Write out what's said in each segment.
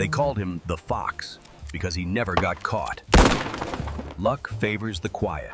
They called him the Fox because he never got caught. Luck favors the quiet.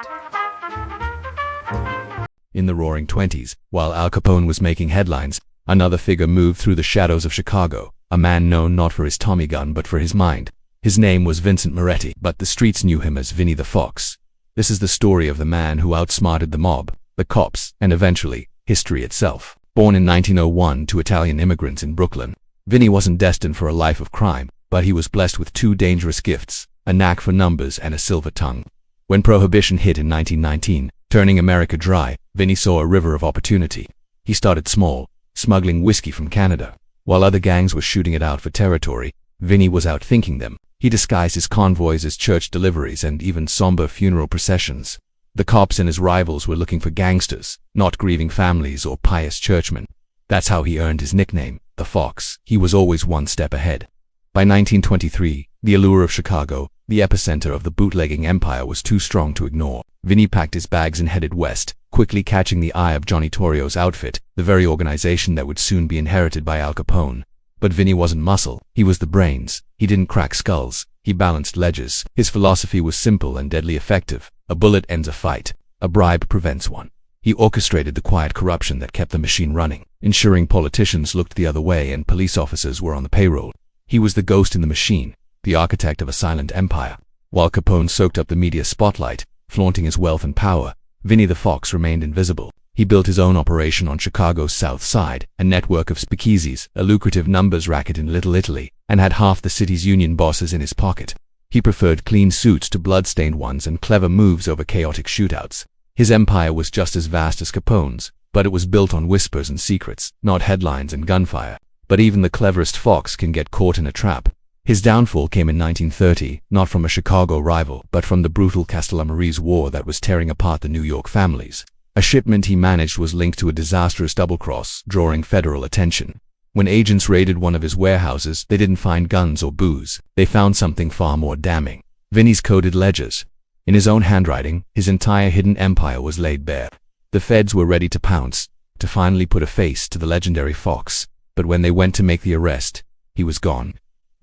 In the Roaring Twenties, while Al Capone was making headlines, another figure moved through the shadows of Chicago, a man known not for his Tommy gun but for his mind. His name was Vincent Moretti, but the streets knew him as Vinnie the Fox. This is the story of the man who outsmarted the mob, the cops, and eventually, history itself. Born in 1901 to Italian immigrants in Brooklyn, Vinnie wasn't destined for a life of crime, but he was blessed with two dangerous gifts, a knack for numbers and a silver tongue. When Prohibition hit in 1919, turning America dry, Vinnie saw a river of opportunity. He started small, smuggling whiskey from Canada. While other gangs were shooting it out for territory, Vinnie was outthinking them. He disguised his convoys as church deliveries and even somber funeral processions. The cops and his rivals were looking for gangsters, not grieving families or pious churchmen. That's how he earned his nickname, the Fox. He was always one step ahead. By 1923, the allure of Chicago, the epicenter of the bootlegging empire, was too strong to ignore. Vinnie packed his bags and headed west, quickly catching the eye of Johnny Torrio's outfit, the very organization that would soon be inherited by Al Capone. But Vinnie wasn't muscle, he was the brains. He didn't crack skulls, he balanced ledgers. His philosophy was simple and deadly effective. A bullet ends a fight, a bribe prevents one. He orchestrated the quiet corruption that kept the machine running, ensuring politicians looked the other way and police officers were on the payroll. He was the ghost in the machine, the architect of a silent empire. While Capone soaked up the media spotlight, flaunting his wealth and power, Vinnie the Fox remained invisible. He built his own operation on Chicago's South Side, a network of speakeasies, a lucrative numbers racket in Little Italy, and had half the city's union bosses in his pocket. He preferred clean suits to blood-stained ones and clever moves over chaotic shootouts. His empire was just as vast as Capone's, but it was built on whispers and secrets, not headlines and gunfire. But even the cleverest fox can get caught in a trap. His downfall came in 1930, not from a Chicago rival, but from the brutal Castellamarese War that was tearing apart the New York families. A shipment he managed was linked to a disastrous double-cross, drawing federal attention. When agents raided one of his warehouses, they didn't find guns or booze. They found something far more damning: Vinnie's coded ledgers. In his own handwriting, his entire hidden empire was laid bare. The feds were ready to pounce, to finally put a face to the legendary Fox. But when they went to make the arrest, he was gone.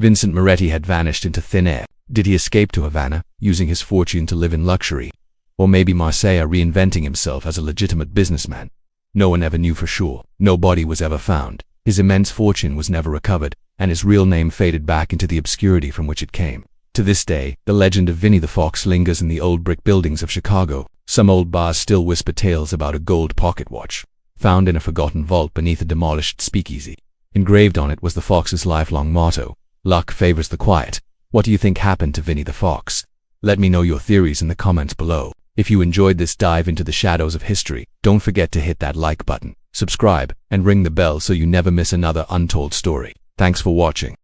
Vincent Moretti had vanished into thin air. Did he escape to Havana, using his fortune to live in luxury? Or maybe Marseille, reinventing himself as a legitimate businessman? No one ever knew for sure. No body was ever found. His immense fortune was never recovered, and his real name faded back into the obscurity from which it came. To this day, the legend of Vinnie the Fox lingers in the old brick buildings of Chicago. Some old bars still whisper tales about a gold pocket watch, found in a forgotten vault beneath a demolished speakeasy. Engraved on it was the Fox's lifelong motto: luck favors the quiet. What do you think happened to Vinnie the Fox? Let me know your theories in the comments below. If you enjoyed this dive into the shadows of history, don't forget to hit that like button, subscribe, and ring the bell so you never miss another untold story. Thanks for watching.